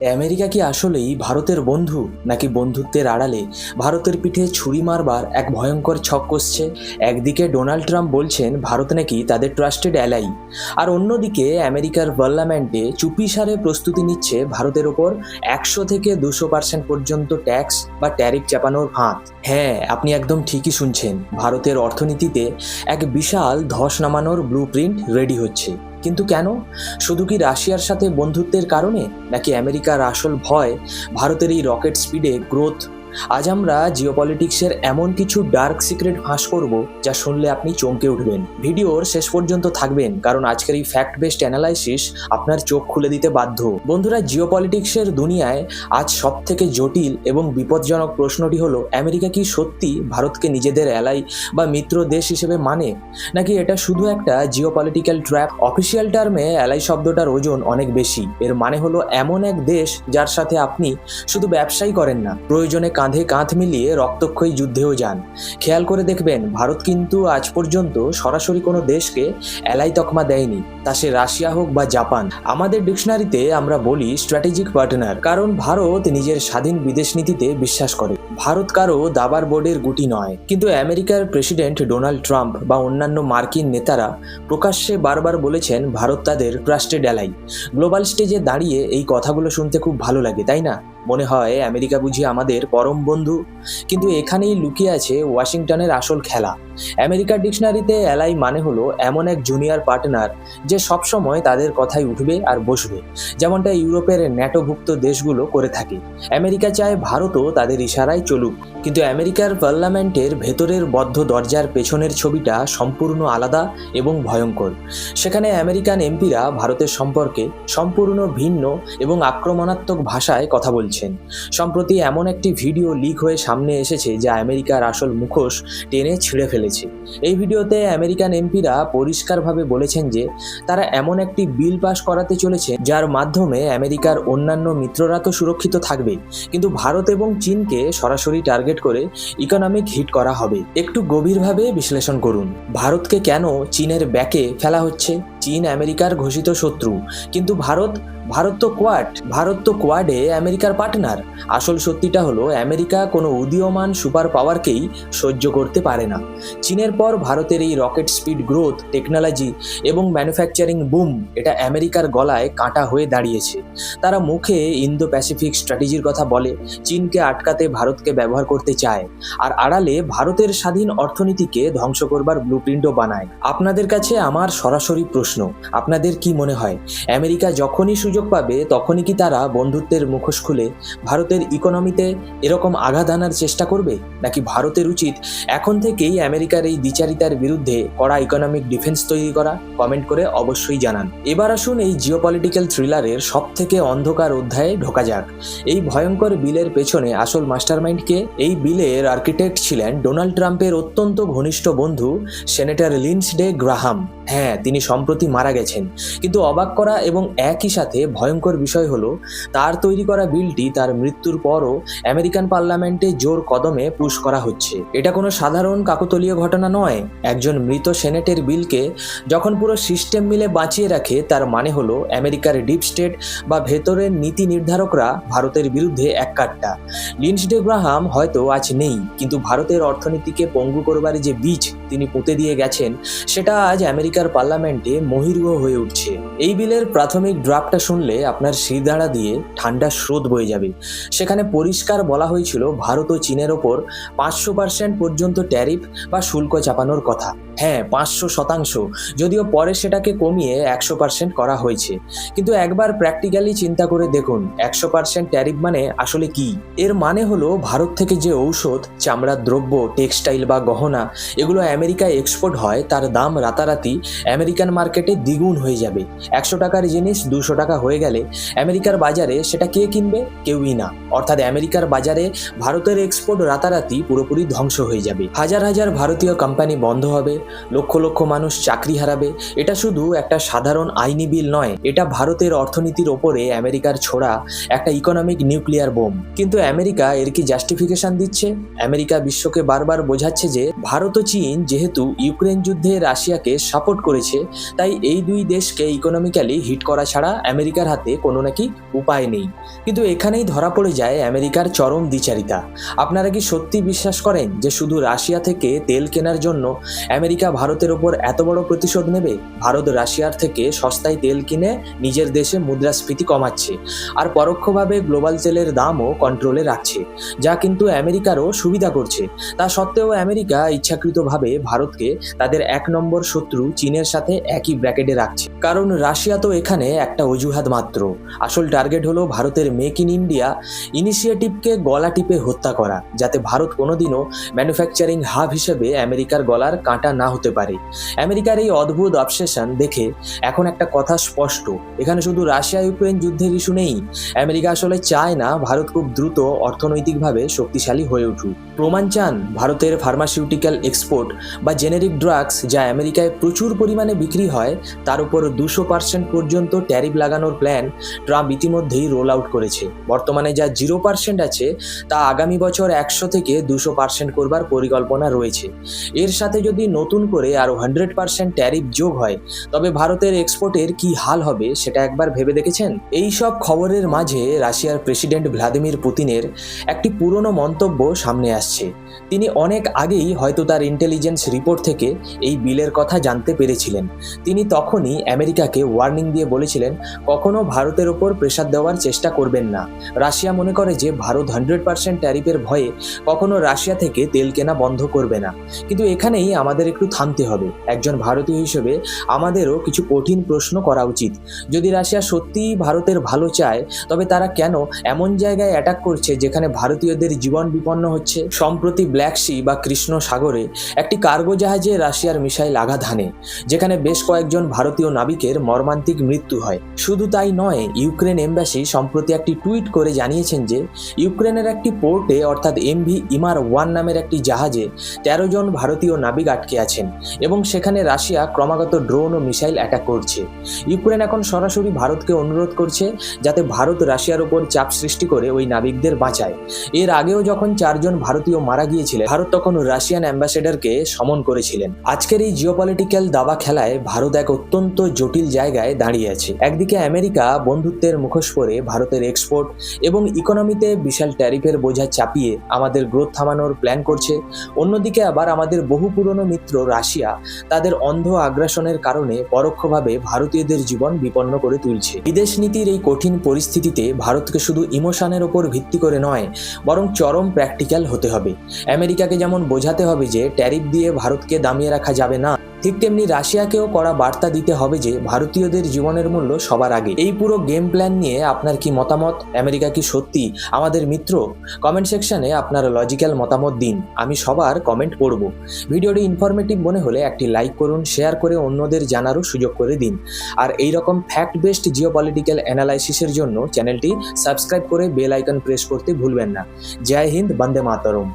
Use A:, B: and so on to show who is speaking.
A: America কি আসলেই ভারতের বন্ধু, নাকি বন্ধুত্বের আড়ালে ভারতের পিঠে ছুরি মারবার এক ভয়ঙ্কর ছক কষছে? একদিকে ডোনাল্ড ট্রাম্প বলছেন ভারত নাকি তাদের ট্রাস্টেড অ্যালাই, আর অন্যদিকে আমেরিকার পার্লামেন্টে চুপিসারে প্রস্তুতি নিচ্ছে ভারতের ওপর 100 থেকে 200% পর্যন্ত ট্যাক্স বা ট্যারিফ চাপানোর ফাঁদ। হ্যাঁ, আপনি একদম ঠিকই শুনছেন, ভারতের অর্থনীতিতে এক বিশাল ধস নামানোর ব্লু প্রিন্ট রেডি হচ্ছে। কিন্তু কেন? শুধু কি রাশিয়ার সাথে বন্ধুত্বের কারণে, নাকি আমেরিকার আসল ভয় ভারতের এই রকেট স্পিডে গ্রোথ? আজ আমরা জিওপলিটিক্সের এমন কিছু ডার্ক সিক্রেট ফাঁস করব যা শুনলে আপনি চমকে উঠবেন। ভিডিওর শেষ পর্যন্ত থাকবেন, কারণ আজকের এই ফ্যাক্ট বেসড অ্যানালাইসিস আপনার চোখ খুলে দিতে বাধ্য। বন্ধুরা, জিওপলিটিক্সের দুনিয়ায় আজ সব থেকে জটিল এবং বিপজ্জনক প্রশ্নটি হলো, আমেরিকা কি সত্যি ভারতকে নিজেদের অ্যালাই বা মিত্র দেশ হিসেবে মানে, নাকি এটা শুধু একটা জিওপলিটিক্যাল ট্র্যাপ? অফিসিয়াল টার্মে অ্যালাই শব্দটার ওজন অনেক বেশি। এর মানে হলো এমন এক দেশ যার সাথে আপনি শুধু ব্যবসাই করেন না, প্রয়োজনে কাঁধে কাঁধ মিলিয়ে রক্তক্ষয়ী যুদ্ধেও যান। খেয়াল করে দেখবেন, ভারত কিন্তু আজ পর্যন্ত সরাসরি কোনো দেশকে অ্যালাই তকমা দেয়নি, তা সে রাশিয়া হোক বা জাপান। আমাদের ডিকশনারিতে আমরা বলি স্ট্র্যাটেজিক পার্টনার, কারণ ভারত নিজের স্বাধীন বিদেশ নীতিতে বিশ্বাস করে। ভারত কারো দাবার বোর্ডের গুটি নয়। কিন্তু আমেরিকার প্রেসিডেন্ট ডোনাল্ড ট্রাম্প বা অন্যান্য মার্কিন নেতারা প্রকাশ্যে বারবার বলেছেন ভারত তাদের ট্রাস্টেড অ্যালাই। গ্লোবাল স্টেজে দাঁড়িয়ে এই কথাগুলো শুনতে খুব ভালো লাগে, তাই না? মনে হয় আমেরিকা বুঝি আমাদের পরম বন্ধু। কিন্তু এখানেই লুকিয়ে আছে ওয়াশিংটনের আসল খেলা। আমেরিকার ডিকশনারিতে অ্যালাই মানে হলো এমন এক জুনিয়র পার্টনার যে সবসময় তাদের কথাই উঠবে আর বসবে, যেমনটা ইউরোপের ন্যাটোভুক্ত দেশগুলো করে থাকে। আমেরিকা চায় ভারতও তাদের ইশারায় চলুক, কিন্তু আমেরিকার পার্লামেন্টের ভেতরের বদ্ধ দরজার পেছনের ছবিটা সম্পূর্ণ আলাদা এবং ভয়ঙ্কর। সেখানে আমেরিকান এমপিরা ভারতের সম্পর্কে সম্পূর্ণ ভিন্ন এবং আক্রমণাত্মক ভাষায় কথা বলছেন। সম্প্রতি এমন একটি ভিডিও লিক হয়ে সামনে এসেছে যা আমেরিকার আসল মুখোশ টেনে ছিঁড়ে ফেলেছে। এই ভিডিওতে আমেরিকান এমপিরা পরিষ্কারভাবে বলেছেন যে তারা এমন একটি বিল পাস করাতে চলেছে যার মাধ্যমে আমেরিকার অন্যান্য মিত্ররা তো সুরক্ষিত থাকবে, কিন্তু ভারত এবং চীনকে সরাসরি টার্গেট করে ইকোনমিক হিট করা হবে। একটু গভীরভাবে বিশ্লেষণ করুন, ভারতকে কেন চীনের ব্যাকে ফেলা হচ্ছে? চীন আমেরিকার ঘোষিত শত্রু, কিন্তু ভারত তো কোয়াডে আমেরিকার পার্টনার। আসল সত্যিটা হলো, আমেরিকা কোনো উদীয়মান সুপার পাওয়ারকেই সহ্য করতে পারে না। চীনের পর ভারতের এই রকেট স্পিড গ্রোথ, টেকনোলজি এবং ম্যানুফ্যাকচারিং বুম, এটা আমেরিকার গলায় কাঁটা হয়ে দাঁড়িয়েছে। তারা মুখে ইন্দো প্যাসিফিক স্ট্র্যাটেজির কথা বলে, চীনকে আটকাতে ভারতকে ব্যবহার করতে চায়, আর আড়ালে ভারতের স্বাধীন অর্থনীতিকে ধ্বংস করবার ব্লুপ্রিন্টও বানায়। আপনাদের কাছে আমার সরাসরি প্রশ্ন, আপনাদের কি মনে হয় আমেরিকা যখনই সুযোগ পাবে তখনই কি তারা বন্ধুত্বের মুখোশ খুলে ভারতের ইকোনমিতে এরকম আঘাত আনার চেষ্টা করবে, নাকি ভারতের উচিত এখন থেকেই আমেরিকার এই দ্বিচারিতার বিরুদ্ধে কড়া ইকোনমিক ডিফেন্স তৈরি করা? কমেন্ট করে অবশ্যই জানান। এবার আসুন এই জিওপলিটিক্যাল থ্রিলারের সব থেকে অন্ধকার অধ্যায়ে ঢোকা যাক। এই ভয়ঙ্কর বিলের পেছনে আসল মাস্টারমাইন্ডকে? এই বিলের আর্কিটেক্ট ছিলেন ডোনাল্ড ট্রাম্পের অত্যন্ত ঘনিষ্ঠ বন্ধু সেনেটর লিন্ডসে গ্রাহাম। হ্যাঁ, তিনি সম্প্রতি মারা গেছেন, কিন্তু অবাক করা এবং একই সাথে ভয়ঙ্কর বিষয় হলো, তার তৈরি করা বিলটি তার মৃত্যুর পরও আমেরিকান পার্লামেন্টে জোর কদমে পুশ করা হচ্ছে। এটা কোনো সাধারণ কাকতালীয় ঘটনা নয়। একজন মৃত সেনেটের বিলকে যখন পুরো সিস্টেম মিলে বাঁচিয়ে রাখে, তার মানে হলো আমেরিকার ডিপ স্টেট বা ভেতরের নীতি নির্ধারকরা ভারতের বিরুদ্ধে এককাট্টা। লিন্ডসে গ্রাহাম হয়তো আজ নেই, কিন্তু ভারতের অর্থনীতিকে পঙ্গু করবার যে বীজ তিনি পুঁতে দিয়ে গেছেন, সেটা আজ আমেরিকার পার্লামেন্টে মহিরুহ হয়ে উঠছে। এই বিলের প্রাথমিক ড্রাফটটা শুনলে আপনার শিরদাঁড়া দিয়ে ঠান্ডা স্রোত বয়ে যাবে। সেখানে পরিষ্কার বলা হয়েছিল ভারত ও চীনের ওপর 500% পর্যন্ত ট্যারিফ বা শুল্ক চাপানোর কথা। হ্যাঁ, 500%, যদিও পরে সেটাকে কমিয়ে 100% করা হয়েছে। কিন্তু একবার প্র্যাকটিক্যালি চিন্তা করে দেখুন, 100% ট্যারিফ মানে আসলে কি? এর মানে হলো ভারত থেকে যে ঔষধ, চামড়ার দ্রব্য, টেক্সটাইল বা গহনা এগুলো আমেরিকায় এক্সপোর্ট হয়, তার দাম রাতারাতি আমেরিকান মার্কেটে দ্বিগুণ হয়ে যাবে। 100 টাকার জিনিস 200 টাকা হয়ে গেলে আমেরিকার বাজারে সেটা কে কিনবে? কেউই না। অর্থাৎ আমেরিকার বাজারে ভারতের এক্সপোর্ট রাতারাতি পুরোপুরি ধ্বংস হয়ে যাবে। হাজার হাজার ভারতীয় কোম্পানি বন্ধ হবে, লক্ষ লক্ষ মানুষ চাকরি হারাবে। এটা শুধু একটা সাধারণ আইনি বিল নয়, এটা ভারতের অর্থনীতির ওপরে আমেরিকার ছোড়া একটা ইকোনমিক নিউক্লিয়ার বোম। কিন্তু আমেরিকা এর কি জাস্টিফিকেশন দিচ্ছে? আমেরিকা বিশ্বকে বারবার বোঝাচ্ছে যে ভারত ও চীন যেহেতু ইউক্রেন যুদ্ধে রাশিয়াকে সাপোর্ট করেছে, তাই তাই এই দুই দেশকে ইকোনমিক্যালি হিট করা ছাড়া আমেরিকার হাতে কোনো নাকি উপায় নেই। কিন্তু এখানেই ধরা পড়ে যায় আমেরিকার চরম দ্বিচারিতা। আপনারা কি সত্যি বিশ্বাস করেন যে শুধু রাশিয়া থেকে তেল কেনার জন্য আমেরিকা ভারতের ওপর এত বড় প্রতিশোধ নেবে? ভারত রাশিয়ার থেকে সস্তায় তেল কিনে নিজের দেশে মুদ্রাস্ফীতি কমাচ্ছে আর পরোক্ষভাবে গ্লোবাল তেলের দামও কন্ট্রোলে রাখছে, যা কিন্তু আমেরিকারও সুবিধা করছে। তা সত্ত্বেও আমেরিকা ইচ্ছাকৃতভাবে ভারতকে তাদের 1 নম্বর শত্রু চীনের সাথে একই ব্র্যাকেটে রাখছে। কারণ রাশিয়া তো এখানে একটা অজুহাত মাত্র। আসল টার্গেট হলো ভারতের মেক ইন ইন্ডিয়া ইনিশিয়েটিভকে গলা টিপে হত্যা করা, যাতে ভারত কোনোদিনও ম্যানুফ্যাকচারিং হাব হিসেবে আমেরিকার গলার কাঁটা না হতে পারে। আমেরিকার এই অদ্ভুত অবসেশন দেখে এখন একটা কথা স্পষ্ট, এখানে শুধু রাশিয়া ইউক্রেন যুদ্ধের ইস্যু নেই। আমেরিকা আসলে চায় না ভারত খুব দ্রুত অর্থনৈতিকভাবে শক্তিশালী হয়ে উঠুক। প্রমাণ চান ভারতের ফার্মাসিউটিক্যাল এক্সপোর্ট বা জেনেরিক ড্রাগস, যা আমেরিকায় প্রচুর পরিমাণে বিক্রি হয়, তার উপর 200% পর্যন্ত ট্যারিফ লাগানোর প্ল্যান ট্রাম্প ইতিমধ্যেই রোল আউট করেছে। বর্তমানে যা 0% আছে তা আগামী বছর 100 থেকে 200% করবার পরিকল্পনা রয়েছে। এর সাথে যদি নতুন করে আরও 100% ট্যারিফ যোগ হয়, তবে ভারতের এক্সপোর্টের কি হাল হবে সেটা একবার ভেবে দেখেছেন? এই সব খবরের মাঝে রাশিয়ার প্রেসিডেন্ট ভ্লাদিমির পুতিনের একটি পুরনো মন্তব্য সামনে আসছে। তিনি অনেক আগেই হয়তো তার ইন্টেলিজেন্স রিপোর্ট থেকে এই বিলের কথা জানতে পেরেছিলেন। তিনি তখনই আমেরিকাকে ওয়ার্নিং দিয়ে বলেছিলেন, কখনো ভারতের ওপর প্রেসার দেওয়ার চেষ্টা করবেন না। রাশিয়া মনে করে যে ভারত 100% ট্যারিফের ভয়ে কখনো রাশিয়া থেকে তেল কেনা বন্ধ করবে না। কিন্তু এখানেই আমাদের একটু থামতে হবে। একজন ভারতীয় হিসেবে আমাদেরও কিছু কঠিন প্রশ্ন করা উচিত। যদি রাশিয়া সত্যিই ভারতের ভালো চায়, তবে তারা কেন এমন জায়গায় অ্যাটাক করছে যেখানে ভারতীয়দের জীবন বিপন্ন হচ্ছে? সম্প্রতি ব্ল্যাক সি বা কৃষ্ণ সাগরে একটি কার্গো জাহাজে রাশিয়ার মিসাইল আঘাত হানে, যেখানে বেশ কয়েকজন ভারতীয় নাবিকের মর্মান্তিক মৃত্যু হয়। শুধু তাই নয়, ইউক্রেন এম্বাসি সম্প্রতি একটি টুইট করে জানিয়েছেন যে ইউক্রেনের একটি পোর্টে অর্থাৎ এমভি ইমার-1 নামের একটি জাহাজে 13 জন ভারতীয় নাবিক আটকে আছেন এবং সেখানে রাশিয়া ক্রমাগত ড্রোন ও মিসাইল অ্যাটাক করছে। ইউক্রেন এখন সরাসরি ভারতকে অনুরোধ করছে যাতে ভারত রাশিয়ার উপর চাপ সৃষ্টি করে ওই নাবিকদের বাঁচায়। এর আগেও যখন 4 জন ভারতীয় মারা গিয়েছিলেন, ভারত তখন রাশিয়ান অ্যাম্বাসেডরকে সমন করেছিলেন। আজকের এই জিওপলিটিক্যাল দাবা খেলায় ভারত এক অত্যন্ত জটিল জায়গায় দাঁড়িয়ে আছে। একদিকে আমেরিকা বন্ধুত্বের মুখোশ পরে ভারতের এক্সপোর্ট এবং ইকোনমিতে বিশাল ট্যারিফের বোঝা চাপিয়ে আমাদের গ্রোথ থামানোর প্ল্যান করছে। অন্যদিকে আবার আমাদের বহু পুরনো মিত্র রাশিয়া তাদের অন্ধ আগ্রাসনের কারণে পরোক্ষভাবে ভারতীয়দের জীবন বিপন্ন করে তুলছে। বিদেশ নীতির এই কঠিন পরিস্থিতিতে ভারতকে শুধু ইমোশনের ওপর ভিত্তি করে নয়, বরং চরম প্র্যাকটিক্যাল হতে হবে। আমেরিকাকে যেমন বোঝাতে হবে যে ট্যারিফ দিয়ে ভারতকে দামিয়ে রাখা যাবে না, ঠিক তেমনি রাশিয়াকেও কড়া বার্তা দিতে হবে যে ভারতীয়দের জীবনের মূল্য সবার আগে। এই পুরো গেম প্ল্যান নিয়ে আপনার কি মতামত? আমেরিকা কি সত্যি আমাদের মিত্র? কমেন্ট সেকশনে আপনার লজিক্যাল মতামত দিন, আমি সবার কমেন্ট পড়ব। ভিডিওটি ইনফরমেটিভ মনে হলে একটি লাইক করুন, শেয়ার করে অন্যদের জানারও সুযোগ করে দিন। আর এই রকম ফ্যাক্ট বেসড জিওপলিটিক্যাল অ্যানালাইসিসের জন্য চ্যানেলটি সাবস্ক্রাইব করে বেল আইকন প্রেস করতে ভুলবেন না। জয় হিন্দ, বন্দে মাতরম।